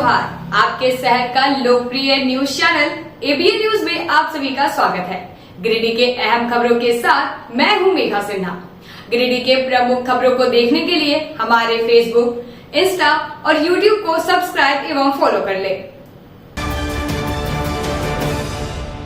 जोहार। आपके शहर का लोकप्रिय न्यूज चैनल एबीएन न्यूज में आप सभी का स्वागत है। गिरिडीह के अहम खबरों के साथ मैं हूं मेघा सिन्हा। गिरिडीह के प्रमुख खबरों को देखने के लिए हमारे फेसबुक, इंस्टा और यूट्यूब को सब्सक्राइब एवं फॉलो कर ले।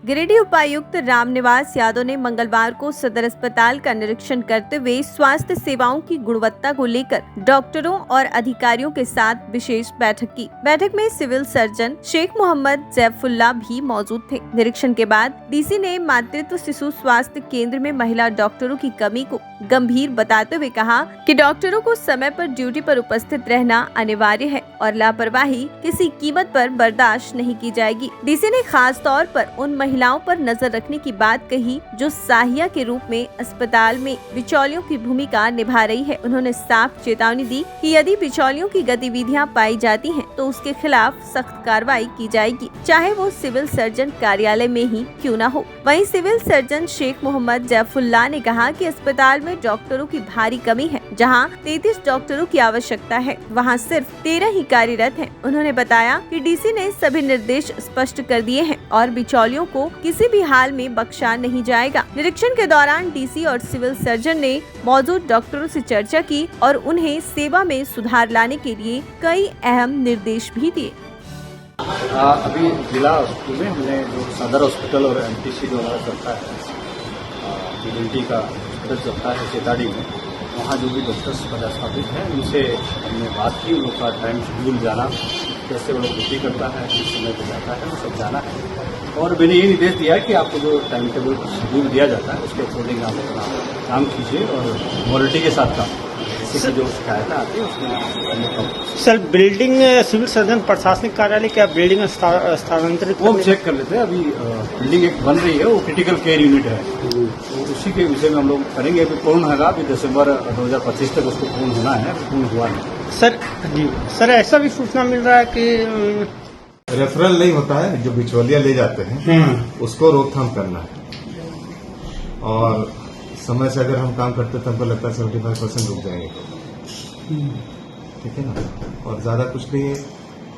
गिरिडीह उपायुक्त रामनिवास यादव ने मंगलवार को सदर अस्पताल का निरीक्षण करते हुए स्वास्थ्य सेवाओं की गुणवत्ता को लेकर डॉक्टरों और अधिकारियों के साथ विशेष बैठक की। बैठक में सिविल सर्जन शेख मोहम्मद जैफुल्लाह भी मौजूद थे। निरीक्षण के बाद डीसी ने मातृत्व शिशु स्वास्थ्य केंद्र में महिला डॉक्टरों की कमी को गंभीर बताते हुए कहा कि डॉक्टरों को समय पर ड्यूटी पर उपस्थित रहना अनिवार्य है और लापरवाही किसी कीमत पर बर्दाश्त नहीं की जाएगी। डीसी ने खास तौर पर उन महिलाओं पर नजर रखने की बात कही जो सहायिया के रूप में अस्पताल में बिचौलियों की भूमिका निभा रही है। उन्होंने साफ चेतावनी दी कि यदि बिचौलियों की गतिविधियां पाई जाती हैं, तो उसके खिलाफ सख्त कार्रवाई की जाएगी, चाहे वो सिविल सर्जन कार्यालय में ही क्यों न हो। वहीं सिविल सर्जन शेख मोहम्मद जैफुल्लाह ने कहा कि अस्पताल में डॉक्टरों की भारी कमी है। जहां 33 डॉक्टरों की आवश्यकता है, वहां सिर्फ 13 ही कार्यरत हैं। उन्होंने बताया कि डीसी ने सभी निर्देश स्पष्ट कर दिए हैं और बिचौलियों को किसी भी हाल में बख्शा नहीं जाएगा। निरीक्षण के दौरान डीसी और सिविल सर्जन ने मौजूद डॉक्टरों से चर्चा की और उन्हें सेवा में सुधार लाने के लिए कई अहम निर्देश भी दिए। अभी जिला हॉस्पिटल में हमने जो सदर हॉस्पिटल और एमटीसी जो हमारा चलता है, गिरिडीह का हॉस्पिटल चलता है सेताड़ी में, वहाँ जो भी डॉक्टर्स पदस्थापित हैं उनसे हमने बात की। उन लोग का टाइम शेड्यूल जाना, कैसे वो लोग ड्यूटी करता है, किस समय पर जाता है, वो सब जाना है। और मैंने ये निर्देश दिया है कि आपको जो टाइम टेबल शेड्यूल दिया जाता है उसके अकॉर्डिंग आप अपना काम कीजिए और क्वालिटी के साथ काम। इससे जो शिकायतें आती है उसमें सर, बिल्डिंग सिविल सर्जन प्रशासनिक कार्यालय क्या बिल्डिंग स्थानांतरित वो हम चेक कर लेते हैं। अभी बिल्डिंग एक बन रही है, वो क्रिटिकल केयर यूनिट है, तो उसी के विषय में हम लोग करेंगे। अभी पूर्ण होगा, अभी दिसंबर 2025 तक उसको पूर्ण होना है, पूर्ण हुआ नहीं। सर जी, सर ऐसा भी सूचना मिल रहा है कि रेफरल नहीं होता है, जो बिचौलिया ले जाते हैं उसको रोकथाम करना है। और समय से अगर हम काम करते तो हमको लगता है 75% रुक जाएंगे, ठीक है ना। और ज्यादा कुछ नहीं है।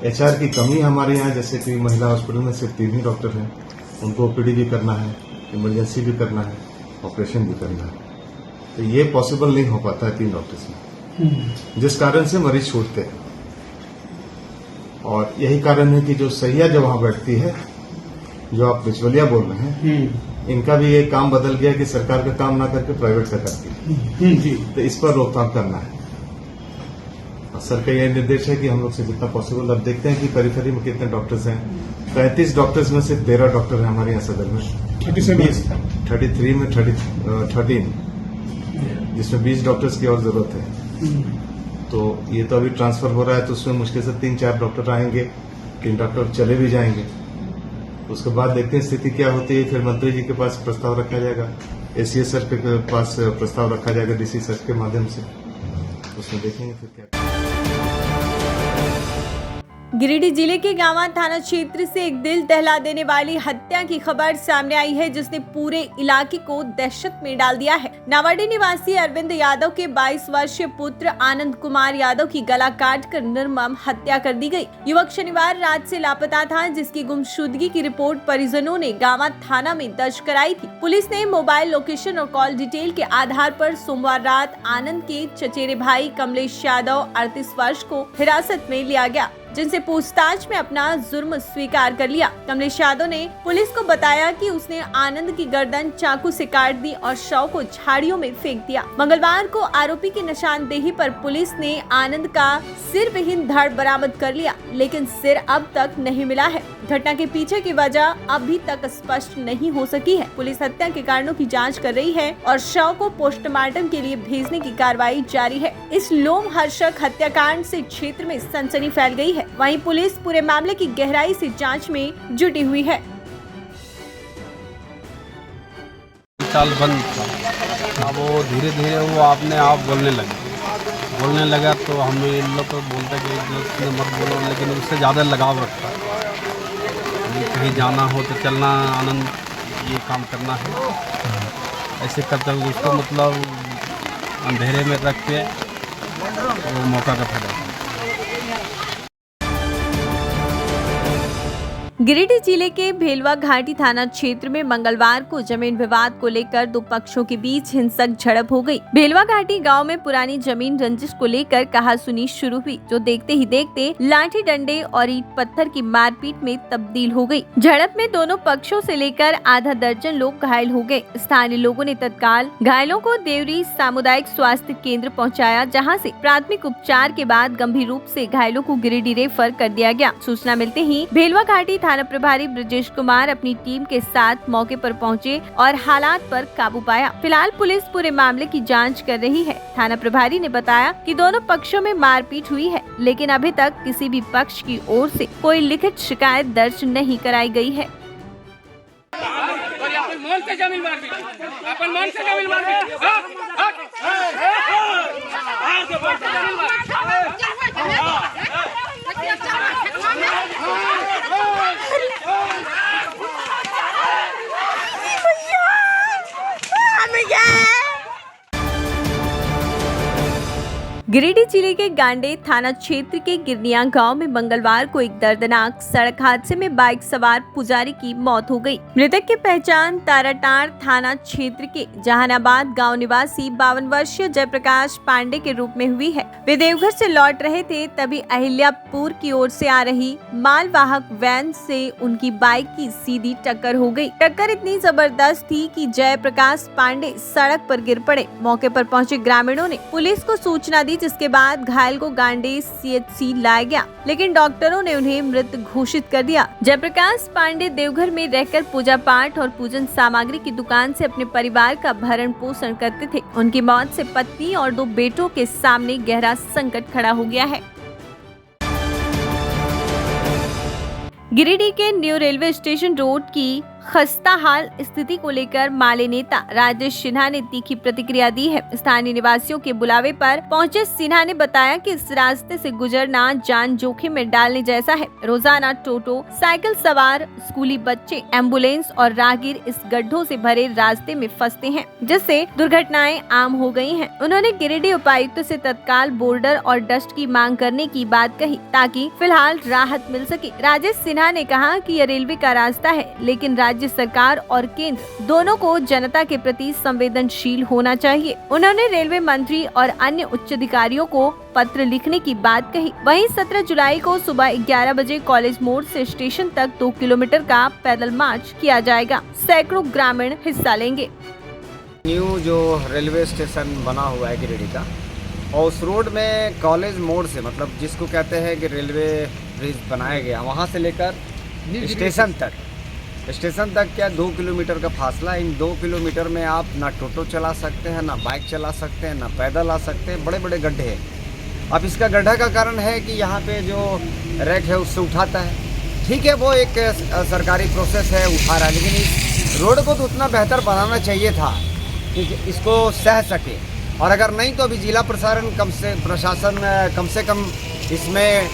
एचआर की कमी हमारे यहाँ, जैसे कि महिला हॉस्पिटल में सिर्फ 3 ही डॉक्टर हैं, उनको ओपीडी भी करना है, इमरजेंसी भी करना है, ऑपरेशन भी करना है, तो ये पॉसिबल नहीं हो पाता है 3 डॉक्टर्स में, जिस कारण से मरीज छूटते हैं। और यही कारण है कि जो सैया जो वहां बैठती है, जो आप बिचौलिया बोल रहे हैं, इनका भी ये काम बदल गया कि सरकार का काम ना करके प्राइवेट का करती है, तो इस पर रोकथाम करना है। और सर का यह निर्देश है कि हम लोग से जितना पॉसिबल, अब देखते हैं कि पेरिफेरी में कितने डॉक्टर्स हैं। 35 डॉक्टर्स में सिर्फ 13 डॉक्टर हैं हमारे यहाँ सदर में, 33 में 13, जिसमें 20 डॉक्टर्स की और जरूरत है। तो ये तो अभी ट्रांसफर हो रहा है, तो उसमें मुश्किल से 3-4 डॉक्टर आएंगे, 3 डॉक्टर चले भी जाएंगे। उसके बाद देखते हैं स्थिति क्या होती है। फिर मंत्री जी के पास प्रस्ताव रखा जाएगा, एसीएस सर के पास प्रस्ताव रखा जाएगा डीसी सर के माध्यम से, उसमें देखेंगे फिर क्या। गिरिडीह जिले के गांवा थाना क्षेत्र से एक दिल दहला देने वाली हत्या की खबर सामने आई है, जिसने पूरे इलाके को दहशत में डाल दिया है। नावाडी निवासी अरविंद यादव के 22 वर्षीय पुत्र आनंद कुमार यादव की गला काटकर निर्मम हत्या कर दी गई। युवक शनिवार रात से लापता था, जिसकी गुमशुदगी की रिपोर्ट परिजनों ने गांवा थाना में दर्ज कराई थी। पुलिस ने मोबाइल लोकेशन और कॉल डिटेल के आधार पर सोमवार रात आनंद के चचेरे भाई कमलेश यादव 38 वर्ष को हिरासत में लिया गया, जिनसे पूछताछ में अपना जुर्म स्वीकार कर लिया। कमलेश यादव ने पुलिस को बताया कि उसने आनंद की गर्दन चाकू से काट दी और शव को झाड़ियों में फेंक दिया। मंगलवार को आरोपी की निशानदेही पर पुलिस ने आनंद का सिर विहीन धड़ बरामद कर लिया, लेकिन सिर अब तक नहीं मिला है। घटना के पीछे की वजह अभी तक स्पष्ट नहीं हो सकी है। पुलिस हत्या के कारणों की जाँच कर रही है और शव को पोस्टमार्टम के लिए भेजने की कार्रवाई जारी है। इस लोमहर्षक हत्याकांड से क्षेत्र में सनसनी फैल गई है। वहीं पुलिस पूरे मामले की गहराई से जांच में जुटी हुई है। चाल बंद था, अब वो धीरे धीरे वो अपने आप बोलने लगा, तो हम इन लोग को बोलते कि मत बोलो, लेकिन उससे ज़्यादा लगाव रखता। कहीं जाना हो तो चलना आनंद, ये काम करना है, ऐसे करते हुए उसको मतलब अंधेरे में रख के वो मौका का फायदा। गिरिडीह जिले के भेलवा घाटी थाना क्षेत्र में मंगलवार को जमीन विवाद को लेकर दो पक्षों के बीच हिंसक झड़प हो गई। भेलवा घाटी गांव में पुरानी जमीन रंजिश को लेकर कहासुनी शुरू हुई, जो देखते ही देखते लाठी डंडे और ईंट पत्थर की मारपीट में तब्दील हो गई। झड़प में दोनों पक्षों से लेकर आधा दर्जन लोग घायल हो गए। स्थानीय लोगों ने तत्काल घायलों को देवरी सामुदायिक स्वास्थ्य केंद्र पहुँचाया, जहाँ से प्राथमिक उपचार के बाद गंभीर रूप से घायलों को गिरिडीह रेफर कर दिया गया। सूचना मिलते ही भेलवा घाटी थाना प्रभारी ब्रजेश कुमार अपनी टीम के साथ मौके पर पहुंचे और हालात पर काबू पाया। फिलहाल पुलिस पूरे मामले की जांच कर रही है। थाना प्रभारी ने बताया कि दोनों पक्षों में मारपीट हुई है, लेकिन अभी तक किसी भी पक्ष की ओर से कोई लिखित शिकायत दर्ज नहीं कराई गई है। गिरिडीह जिले के गांडे थाना क्षेत्र के गिरनिया गांव में मंगलवार को एक दर्दनाक सड़क हादसे में बाइक सवार पुजारी की मौत हो गई। मृतक की पहचान ताराटार थाना क्षेत्र के जहानाबाद गांव निवासी 52 वर्षीय जयप्रकाश पांडे के रूप में हुई है। वे देवघर से लौट रहे थे, तभी अहिल्यापुर की ओर से आ रही मालवाहक वैन से उनकी बाइक की सीधी टक्कर हो गई। टक्कर इतनी जबरदस्त थी कि जयप्रकाश पांडे सड़क पर गिर पड़े। मौके पर पहुंचे ग्रामीणों ने पुलिस को सूचना दी, जिसके बाद घायल को गांडे सीएचसी लाया गया, लेकिन डॉक्टरों ने उन्हें मृत घोषित कर दिया। जयप्रकाश पांडे देवघर में रहकर पूजा पाठ और पूजन सामग्री की दुकान से अपने परिवार का भरण पोषण करते थे। उनकी मौत से पत्नी और 2 बेटों के सामने गहरा संकट खड़ा हो गया है। गिरिडीह के न्यू रेलवे स्टेशन रोड की खस्ता हाल स्थिति को लेकर माले नेता राजेश सिन्हा ने तीखी प्रतिक्रिया दी है। स्थानीय निवासियों के बुलावे पर पहुंचे सिन्हा ने बताया कि इस रास्ते से गुजरना जान जोखिम में डालने जैसा है। रोजाना टोटो, साइकिल सवार, स्कूली बच्चे, एम्बुलेंस और राहगीर इस गड्ढों से भरे रास्ते में फंसते हैं, जिससे दुर्घटनाएं आम हो गई हैं। उन्होंने गिरिडीह उपायुक्त से तत्काल बोर्डर और डस्ट की मांग करने की बात कही, ताकि फिलहाल राहत मिल सके। राजेश सिन्हा ने कहा कि यह रेलवे का रास्ता है, लेकिन राज्य सरकार और केंद्र दोनों को जनता के प्रति संवेदनशील होना चाहिए। उन्होंने रेलवे मंत्री और अन्य उच्च अधिकारियों को पत्र लिखने की बात कही। वहीं 17 जुलाई को सुबह 11 बजे कॉलेज मोड़ से स्टेशन तक 2 किलोमीटर का पैदल मार्च किया जाएगा। सैकड़ों ग्रामीण हिस्सा लेंगे। न्यू जो रेलवे स्टेशन बना हुआ है गिरिडीह का, और उस रोड में कॉलेज मोड़ से, मतलब जिसको कहते हैं कि रेलवे ब्रिज बनाया गया, वहाँ से लेकर स्टेशन तक क्या 2 किलोमीटर का फासला। इन 2 किलोमीटर में आप ना टोटो चला सकते हैं, ना बाइक चला सकते हैं, ना पैदल आ सकते हैं। बड़े बड़े गड्ढे हैं। अब इसका गड्ढा का कारण है कि यहाँ पे जो रैक है उससे उठाता है। ठीक है, वो एक सरकारी प्रोसेस है, उठा रहा है, लेकिन इस रोड को तो उतना बेहतर बनाना चाहिए था कि इसको सह सके। और अगर नहीं तो अभी जिला प्रशासन कम से कम इसमें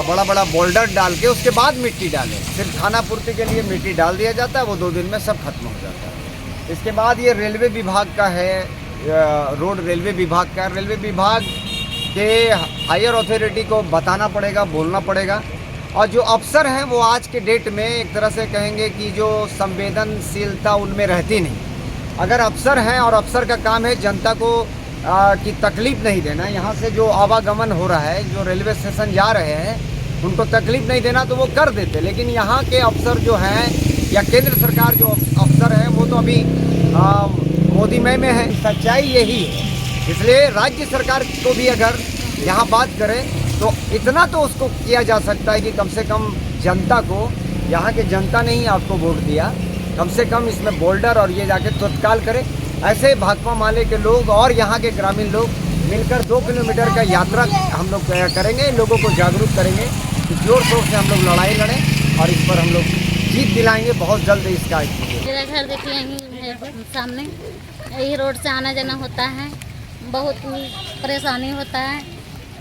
बड़ा बड़ा बोल्डर डाल के उसके बाद मिट्टी डाले। सिर्फ खाना पूर्ति के लिए मिट्टी डाल दिया जाता है, वो 2 दिन में सब खत्म हो जाता है। इसके बाद ये रेलवे विभाग का है, रोड रेलवे विभाग का। रेलवे विभाग के हायर अथॉरिटी को बताना पड़ेगा, बोलना पड़ेगा। और जो अफसर हैं वो आज के डेट में एक तरह से कहेंगे कि जो संवेदनशीलता उनमें रहती नहीं। अगर अफसर हैं और अफसर का काम है जनता को की तकलीफ नहीं देना, यहाँ से जो आवागमन हो रहा है, जो रेलवे स्टेशन जा रहे हैं, उनको तकलीफ नहीं देना तो वो कर देते। लेकिन यहाँ के अफसर जो हैं या केंद्र सरकार जो अफसर हैं वो तो अभी मोदी मय में है। सच्चाई यही है। इसलिए राज्य सरकार को भी अगर यहाँ बात करें तो इतना तो उसको किया जा सकता है कि कम से कम जनता को, यहाँ के जनता ने ही आपको वोट दिया, कम से कम इसमें बोल्डर और ये जाके तत्काल करे। ऐसे भाकपा माले के लोग और यहाँ के ग्रामीण लोग मिलकर 2 किलोमीटर का यात्रा हम लोग करेंगे, लोगों को जागरूक करेंगे, जोर शोर से हम लोग लड़ाई लड़ें और इस पर हम लोग जीत दिलाएंगे बहुत जल्द। इसका मेरा घर देखिए यहीं सामने, यही रोड से आना जाना होता है, बहुत परेशानी होता है।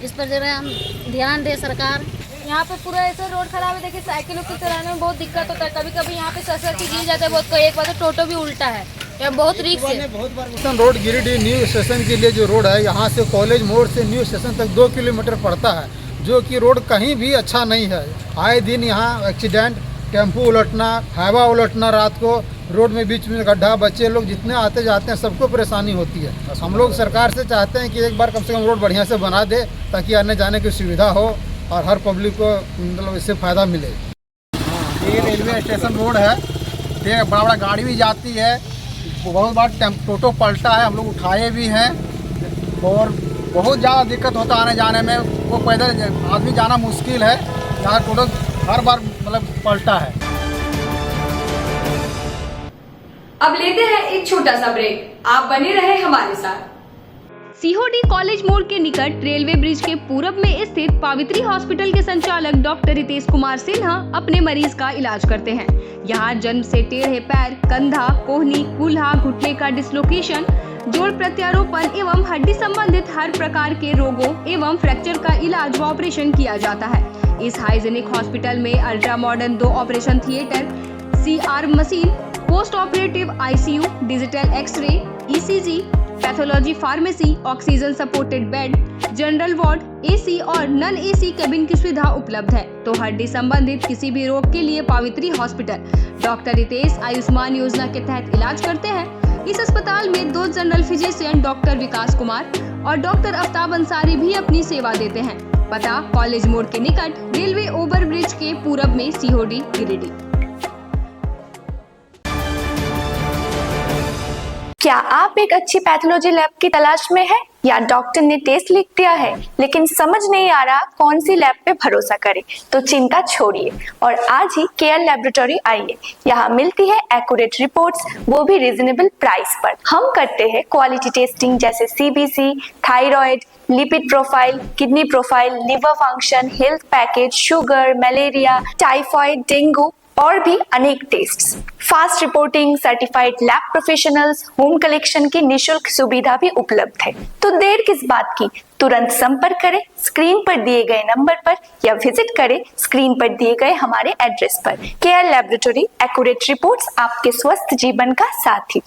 इस पर जरा हम ध्यान दे सरकार। यहाँ पे पूरा ऐसा रोड खराब है, देखिए साइकिलों की चलाने में बहुत दिक्कत होता है। कभी कभी यहाँ पे ससर की गिर जाता है बहुत, एक बार तो टोटो भी उल्टा है, यह बहुत रिस्क है। रोड गिरिडीह न्यू स्टेशन के लिए जो रोड है, यहाँ से कॉलेज मोड़ से न्यू स्टेशन तक 2 किलोमीटर पड़ता है, जो कि रोड कहीं भी अच्छा नहीं है। आए दिन यहाँ एक्सीडेंट, टेम्पो उलटना, हाईवा उलटना, रात को रोड में बीच में गड्ढा, बच्चे लोग जितने आते जाते हैं सबको परेशानी होती है। हम लोग सरकार से चाहते हैं कि एक बार कम से कम रोड बढ़िया से बना दे ताकि आने जाने की सुविधा हो और हर पब्लिक को मतलब इससे फ़ायदा मिले। ये रेलवे स्टेशन रोड है, ये बड़ा बड़ा गाड़ी भी जाती है, बहुत बार टोटो पलटा है, हम लोग उठाए भी हैं और बहुत ज़्यादा दिक्कत होता है आने जाने में। वो पैदल आदमी जाना मुश्किल है, यहाँ टोटो हर बार मतलब पलटा है। अब लेते हैं एक छोटा सा ब्रेक, आप बने रहे हमारे साथ। सीहोडी कॉलेज मोड़ के निकट रेलवे ब्रिज के पूरब में स्थित पावित्री हॉस्पिटल के संचालक डॉक्टर रितेश कुमार सिन्हा अपने मरीज का इलाज करते हैं। यहाँ जन्म से टेढ़े पैर, कंधा, कोहनी, कूल्हा, घुटने का डिसलोकेशन, जोड़ प्रत्यारोपण एवं हड्डी संबंधित हर प्रकार के रोगों एवं फ्रैक्चर का इलाज व ऑपरेशन किया जाता है। इस हाइजेनिक हॉस्पिटल में ultra modern 2 operation theatre, CR machine, post operative ICU, digital x ray, ECG, pathology pharmacy, oxygen supported bed, general ward, AC और नॉन AC केबिन की सुविधा उपलब्ध है। तो हड्डी संबंधित किसी भी रोग के लिए पावित्री हॉस्पिटल डॉक्टर रितेश आयुष्मान योजना के तहत इलाज करते हैं। इस अस्पताल में 2 जनरल फिजिशियन डॉक्टर विकास कुमार और डॉक्टर आफ्ताब अंसारी भी अपनी सेवा देते हैं। पता कॉलेज मोड़ के निकट रेलवे ओवर ब्रिज के पूरब में, सीहोडी, गिरिडीह। क्या आप एक अच्छी पैथोलॉजी लैब की तलाश में है या डॉक्टर ने टेस्ट लिख दिया है लेकिन समझ नहीं आ रहा कौन सी लैब पे भरोसा करें? तो चिंता छोड़िए और आज ही केयर लैबोरेटरी आइए। यहाँ मिलती है एक्यूरेट रिपोर्ट्स, वो भी रीजनेबल प्राइस पर। हम करते हैं क्वालिटी टेस्टिंग जैसे CBC, thyroid, lipid profile, kidney profile, liver function, health package, sugar, malaria, typhoid, dengue और भी अनेक tests. Fast reporting, certified lab professionals, home collection की निशुल्क सुविधा भी उपलब्ध है। तो देर किस बात की, तुरंत संपर्क करें स्क्रीन पर दिए गए नंबर पर या विजिट करें स्क्रीन पर दिए गए हमारे एड्रेस पर। केयर लैबोरेटरी, एक्यूरेट रिपोर्ट्स, आपके स्वस्थ जीवन का साथी।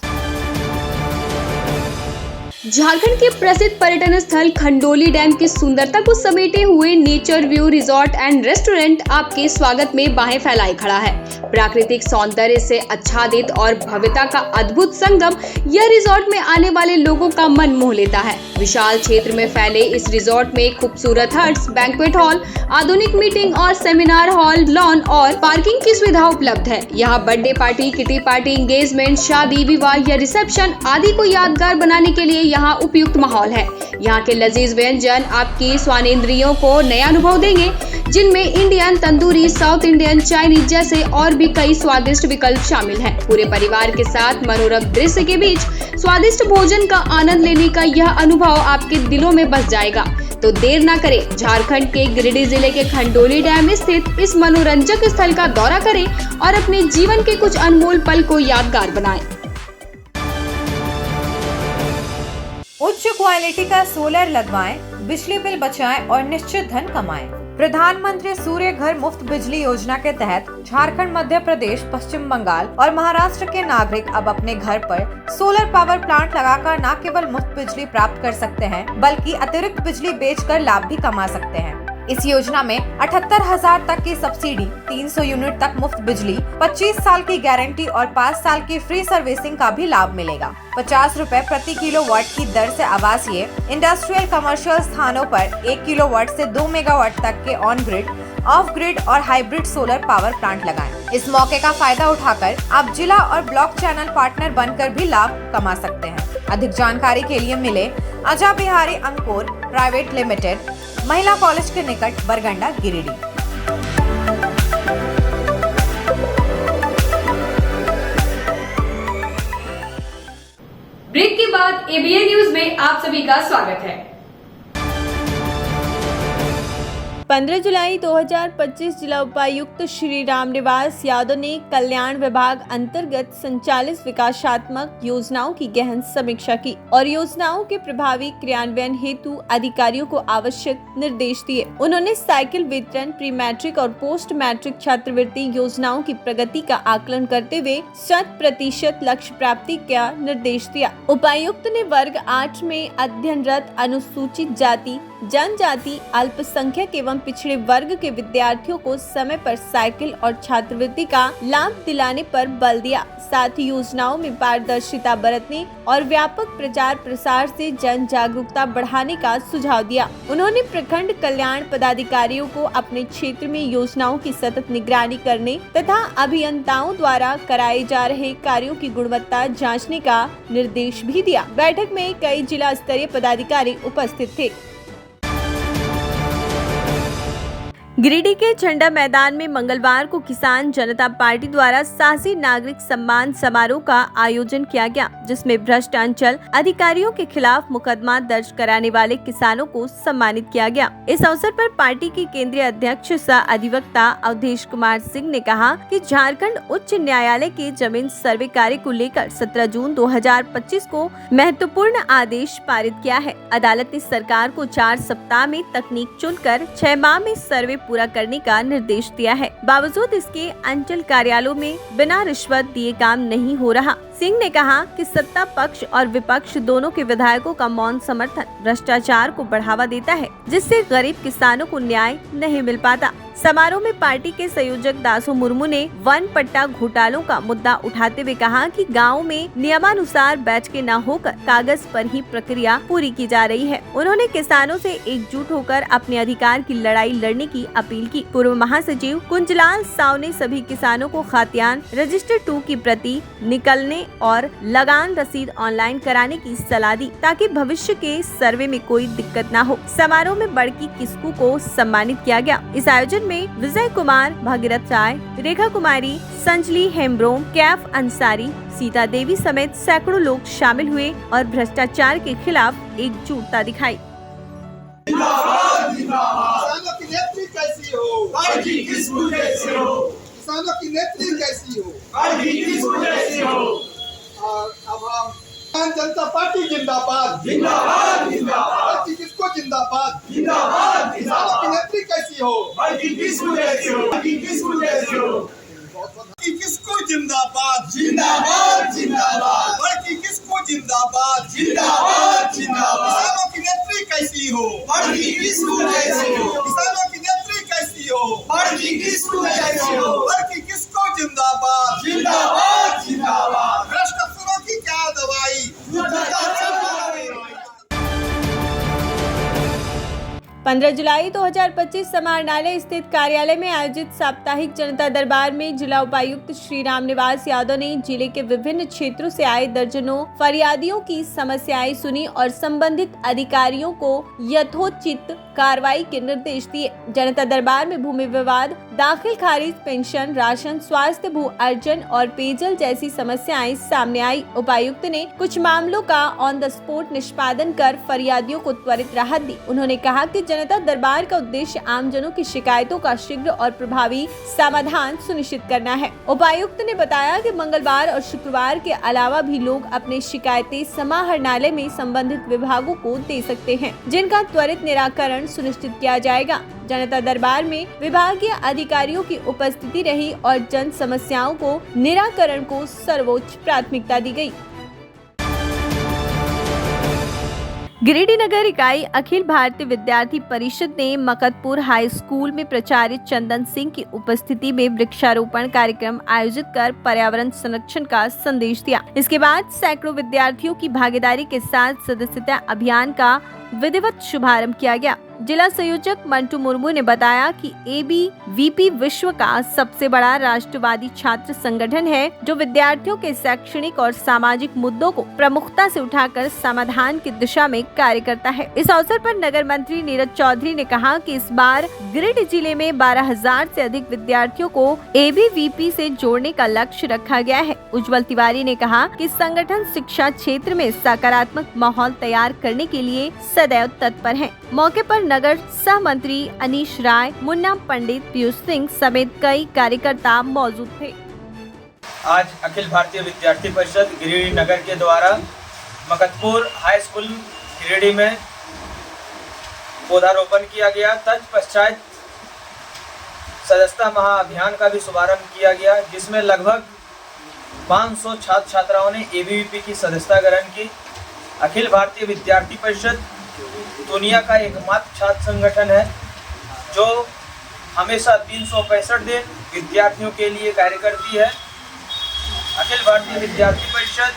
झारखंड के प्रसिद्ध पर्यटन स्थल खंडोली डैम की सुंदरता को समेटे हुए nature view resort and restaurant आपके स्वागत में बाहें फैलाए खड़ा है। प्राकृतिक सौंदर्य से आच्छादित और भव्यता का अद्भुत संगम यह रिजॉर्ट में आने वाले लोगों का मन मोह लेता है। विशाल क्षेत्र में फैले इस रिजॉर्ट में खूबसूरत हट्स, बैंक्वेट हॉल, आधुनिक मीटिंग और सेमिनार हॉल, लॉन और पार्किंग की सुविधा उपलब्ध है। यहाँ birthday party, kitty party, engagement, शादी, विवाह या रिसेप्शन आदि को यादगार बनाने के लिए यहाँ उपयुक्त माहौल है। यहाँ के लजीज व्यंजन आपकी स्वानेंद्रियों को नया अनुभव देंगे, जिनमें Indian, tandoori, south Indian, Chinese जैसे और भी कई स्वादिष्ट विकल्प शामिल हैं। पूरे परिवार के साथ मनोरम दृश्य के बीच स्वादिष्ट भोजन का आनंद लेने का यह अनुभव आपके दिलों में बस जाएगा। तो देर ना करें, झारखंड के गिरिडीह जिले के खंडोली डैम स्थित इस मनोरंजक स्थल का दौरा करें और अपने जीवन के कुछ अनमोल पल को यादगार बनाएं। उच्च क्वालिटी का सोलर लगवाएं, बिजली बिल बचाएं और निश्चित धन कमाएं। प्रधानमंत्री सूर्य घर मुफ्त बिजली योजना के तहत झारखंड, मध्य प्रदेश, पश्चिम बंगाल और महाराष्ट्र के नागरिक अब अपने घर पर सोलर पावर प्लांट लगाकर न केवल मुफ्त बिजली प्राप्त कर सकते हैं बल्कि अतिरिक्त बिजली बेचकर लाभ भी कमा सकते हैं। इस योजना में 78,000 तक की सब्सिडी, 300 यूनिट तक मुफ्त बिजली, 25 साल की गारंटी और 5 साल की फ्री सर्विसिंग का भी लाभ मिलेगा। 50 रुपए प्रति किलोवाट की दर से आवासीय, इंडस्ट्रियल, कमर्शियल स्थानों पर 1 किलोवाट से 2 मेगावाट तक के ऑन ग्रिड, ऑफ ग्रिड और हाइब्रिड सोलर पावर प्लांट लगाएं। इस मौके का फायदा उठाकर आप जिला और ब्लॉक चैनल पार्टनर बनकर भी लाभ कमा सकते हैं। अधिक जानकारी के लिए मिले अजा बिहारी अंकुर प्राइवेट लिमिटेड, महिला कॉलेज के निकट, बरगंडा, गिरिडीह। ब्रेक के बाद ABN न्यूज में आप सभी का स्वागत है। 15 जुलाई 2025 जिला उपायुक्त श्री रामनिवास यादव ने कल्याण विभाग अंतर्गत संचालित विकासात्मक योजनाओं की गहन समीक्षा की और योजनाओं के प्रभावी क्रियान्वयन हेतु अधिकारियों को आवश्यक निर्देश दिए। उन्होंने साइकिल वितरण, प्री मैट्रिक और पोस्ट मैट्रिक छात्रवृत्ति योजनाओं की प्रगति का आकलन करते हुए 100% लक्ष्य प्राप्ति का निर्देश दिया। उपायुक्त ने वर्ग 8 में अध्ययनरत अनुसूचित जाति, जनजाति, अल्पसंख्यक एवं पिछड़े वर्ग के विद्यार्थियों को समय पर साइकिल और छात्रवृत्ति का लाभ दिलाने पर बल दिया। साथ ही योजनाओं में पारदर्शिता बरतने और व्यापक प्रचार प्रसार से जन जागरूकता बढ़ाने का सुझाव दिया। उन्होंने प्रखंड कल्याण पदाधिकारियों को अपने क्षेत्र में योजनाओं की सतत निगरानी करने तथा अभियंताओं द्वारा कराए जा रहे कार्यों की गुणवत्ता जांचने का निर्देश भी दिया। बैठक में कई जिला स्तरीय पदाधिकारी उपस्थित थे। गिरिडीह के झंडा मैदान में मंगलवार को किसान जनता पार्टी द्वारा साहसी नागरिक सम्मान समारोह का आयोजन किया गया, जिसमें भ्रष्ट अंचल अधिकारियों के खिलाफ मुकदमा दर्ज कराने वाले किसानों को सम्मानित किया गया। इस अवसर पर पार्टी के केंद्रीय अध्यक्ष सह अधिवक्ता अवधेश कुमार सिंह ने कहा कि झारखंड उच्च न्यायालय के जमीन सर्वे कार्य को लेकर 17 जून 2025 को महत्वपूर्ण आदेश पारित किया है। अदालत ने सरकार को 4 सप्ताह में तकनीक चुनकर 6 माह में सर्वे पूरा करने का निर्देश दिया है। बावजूद इसके अंचल कार्यालयों में बिना रिश्वत दिए काम नहीं हो रहा। सिंह ने कहा कि सत्ता पक्ष और विपक्ष दोनों के विधायकों का मौन समर्थन भ्रष्टाचार को बढ़ावा देता है, जिससे गरीब किसानों को न्याय नहीं मिल पाता। समारोह में पार्टी के संयोजक दासू मुर्मू ने वन पट्टा घोटालों का मुद्दा उठाते हुए कहा कि गाँव में नियमानुसार बैच के न होकर कागज पर ही प्रक्रिया पूरी की जा रही है। उन्होंने किसानों से एकजुट होकर अपने अधिकार की लड़ाई लड़ने की अपील की। पूर्व महासचिव कुंजलाल साव ने सभी किसानों को खातियान रजिस्टर 2 की प्रति निकलने और लगान रसीद ऑनलाइन कराने की सलाह दी, ताकि भविष्य के सर्वे में कोई दिक्कत न हो। समारोह में बड़की किस्कू को सम्मानित किया गया। इस आयोजन में विजय कुमार, भागीरथ राय, रेखा कुमारी, संजली हेम्ब्रोम, कैफ अंसारी, सीता देवी समेत सैकड़ों लोग शामिल हुए और भ्रष्टाचार के खिलाफ एकजुटता दिखाई। किसानों की नेत्री कैसी हो? किसानों की नेत्री कैसी हो? और अब हम जनता पार्टी जिंदाबाद, जिंदाबाद, जिंदाबाद। किसको जिंदाबाद, जिंदाबाद। किसानों की नेत्री कैसी हो? किसको जिंदाबाद, जिंदाबाद, जिंदाबाद। बड़की किसको जिंदाबाद, जिंदाबाद, जिंदाबाद। किसानों की नेत्री कैसी हो? किसानों की नेत्री कैसी हो? बड़की किसको जिंदाबाद, जिंदाबाद, जिंदाबाद। भ्रष्ट अफसरों की क्या दवाई? 15 जुलाई 2025 समाहरणालय स्थित कार्यालय में आयोजित साप्ताहिक जनता दरबार में जिला उपायुक्त श्री रामनिवास यादव ने जिले के विभिन्न क्षेत्रों से आए दर्जनों फरियादियों की समस्याएं सुनी और संबंधित अधिकारियों को यथोचित कार्रवाई के निर्देश दिए। जनता दरबार में भूमि विवाद, दाखिल खारिज, पेंशन, राशन, स्वास्थ्य, भू अर्जन और पेयजल जैसी समस्याएं सामने आई। उपायुक्त ने कुछ मामलों का ऑन द स्पॉट निष्पादन कर फरियादियों को त्वरित राहत दी। उन्होंने कहा कि जनता दरबार का उद्देश्य आमजनों की शिकायतों का शीघ्र और प्रभावी समाधान सुनिश्चित करना है। उपायुक्त ने बताया कि मंगलवार और शुक्रवार के अलावा भी लोग अपनी शिकायतें समाहरणालय में संबंधित विभागों को दे सकते हैं, जिनका त्वरित निराकरण सुनिश्चित किया जाएगा। जनता दरबार में विभागीय अधिकारियों की उपस्थिति रही और जन समस्याओं को निराकरण को सर्वोच्च प्राथमिकता दी गई। गिरिडीह नगर इकाई अखिल भारतीय विद्यार्थी परिषद ने मकतपुर हाई स्कूल में प्राचार्य चंदन सिंह की उपस्थिति में वृक्षारोपण कार्यक्रम आयोजित कर पर्यावरण संरक्षण का संदेश दिया। इसके बाद सैकड़ों विद्यार्थियों की भागीदारी के साथ सदस्यता अभियान का विधिवत शुभारंभ किया गया। जिला संयोजक मंटू मुर्मू ने बताया कि एबीवीपी विश्व का सबसे बड़ा राष्ट्रवादी छात्र संगठन है, जो विद्यार्थियों के शैक्षणिक और सामाजिक मुद्दों को प्रमुखता से उठाकर समाधान की दिशा में कार्य करता है। इस अवसर पर नगर मंत्री नीरज चौधरी ने कहा कि इस बार गिरिडीह जिले में 12,000 से अधिक विद्यार्थियों को एबीवीपी से जोड़ने का लक्ष्य रखा गया है। उज्जवल तिवारी ने कहा कि संगठन शिक्षा क्षेत्र में सकारात्मक माहौल तैयार करने के लिए सदैव तत्पर है। मौके पर नगर सह मंत्री अनीश राय, मुन्ना पंडित, पीयूष सिंह समेत कई कार्यकर्ता मौजूद थे। आज अखिल भारतीय विद्यार्थी परिषद गिरिडीह नगर के द्वारा मकतपुर हाई स्कूल गिरिडीह में पौधारोपण किया गया। तत्पश्चात सदस्यता महाअभियान का भी शुभारंभ किया गया, जिसमें लगभग 500 छात्र छात्राओं ने एबीवीपी की सदस्यता ग्रहण की। अखिल भारतीय विद्यार्थी परिषद दुनिया का एकमात्र छात्र संगठन है जो हमेशा 365 दिन विद्यार्थियों के लिए कार्य करती है। अखिल भारतीय विद्यार्थी परिषद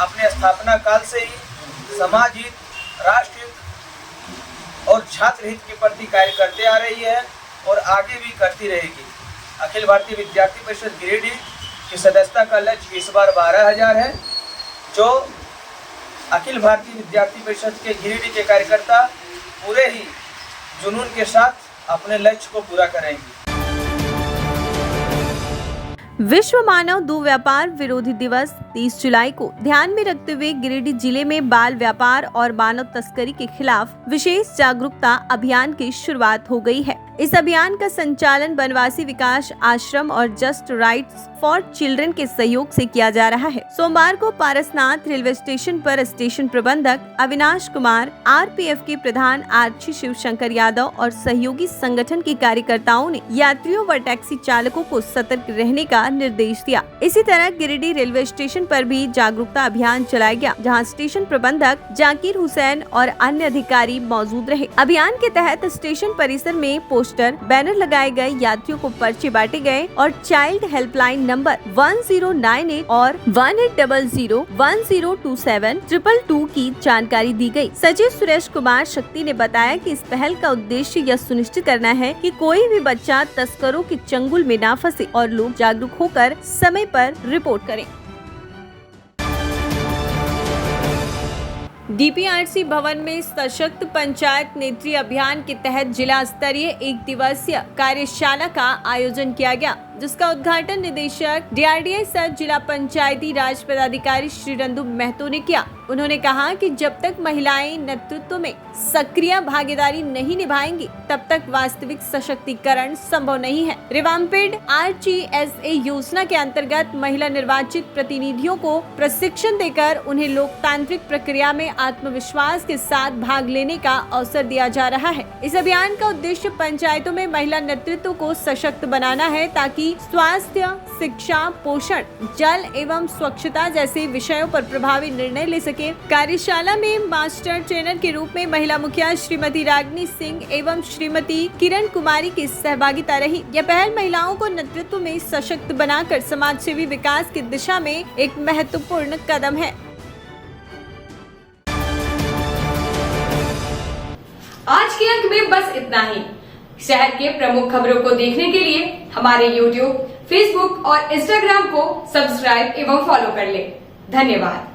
अपने स्थापना काल से ही समाज हित, राष्ट्र हित और छात्र हित के प्रति कार्य करते आ रही है और आगे भी करती रहेगी। अखिल भारतीय विद्यार्थी परिषद गिरिडीह की सदस्यता का लक्ष्य इस बार 12,000 है, जो अखिल भारतीय विद्यार्थी परिषद के गिरिडीह के कार्यकर्ता पूरे ही जुनून के साथ अपने लक्ष्य को पूरा करेंगे। विश्व मानव दो व्यापार विरोधी दिवस 30 जुलाई को ध्यान में रखते हुए गिरिडीह जिले में बाल व्यापार और मानव तस्करी के खिलाफ विशेष जागरूकता अभियान की शुरुआत हो गई है। इस अभियान का संचालन बनवासी विकास आश्रम और जस्ट राइट्स फॉर चिल्ड्रन के सहयोग से किया जा रहा है। सोमवार को पारसनाथ रेलवे स्टेशन पर स्टेशन प्रबंधक अविनाश कुमार, आरपीएफ के प्रधान आर्ची शिवशंकर यादव और सहयोगी संगठन के कार्यकर्ताओं ने यात्रियों व टैक्सी चालकों को सतर्क रहने का निर्देश दिया। इसी तरह गिरिडीह रेलवे स्टेशन पर भी जागरूकता अभियान चलाया गया, जहां स्टेशन प्रबंधक जाकिर हुसैन और अन्य अधिकारी मौजूद रहे। अभियान के तहत स्टेशन परिसर में पोस्टर, बैनर लगाए गए, यात्रियों को पर्चे बांटे गए और चाइल्ड हेल्पलाइन नंबर 1098 और 1800-1027-222 की जानकारी दी गई। सचिव सुरेश कुमार शक्ति ने बताया कि इस पहल का उद्देश्य यह सुनिश्चित करना है कि कोई भी बच्चा तस्करों के चंगुल में ना फंसे और लोग जागरूक होकर समय पर रिपोर्ट करें। डीपीआरसी भवन में सशक्त पंचायत नेत्री अभियान के तहत जिला स्तरीय 1 दिवसीय कार्यशाला का आयोजन किया गया, जिसका उद्घाटन निदेशक डीआरडीए सह जिला पंचायती राज पदाधिकारी श्री रंदू महतो ने किया। उन्होंने कहा कि जब तक महिलाएं नेतृत्व में सक्रिय भागीदारी नहीं निभाएंगी, तब तक वास्तविक सशक्तिकरण संभव नहीं है। रिवाम्पेड आरजीएसए योजना के अंतर्गत महिला निर्वाचित प्रतिनिधियों को प्रशिक्षण देकर उन्हें लोकतांत्रिक प्रक्रिया में आत्मविश्वास के साथ भाग लेने का अवसर दिया जा रहा है। इस अभियान का उद्देश्य पंचायतों में महिला नेतृत्व को सशक्त बनाना है, ताकि स्वास्थ्य, शिक्षा, पोषण, जल एवं स्वच्छता जैसे विषयों पर प्रभावी निर्णय ले सके। कार्यशाला में मास्टर ट्रेनर के रूप में महिला मुखिया श्रीमती रागिनी सिंह एवं श्रीमती किरण कुमारी की सहभागिता रही। यह पहल महिलाओं को नेतृत्व में सशक्त बनाकर समाज सेवी विकास की दिशा में एक महत्वपूर्ण कदम है। आज के अंक में बस इतना ही। शहर के प्रमुख खबरों को देखने के लिए हमारे YouTube, Facebook और Instagram को सब्सक्राइब एवं फॉलो कर लें। धन्यवाद।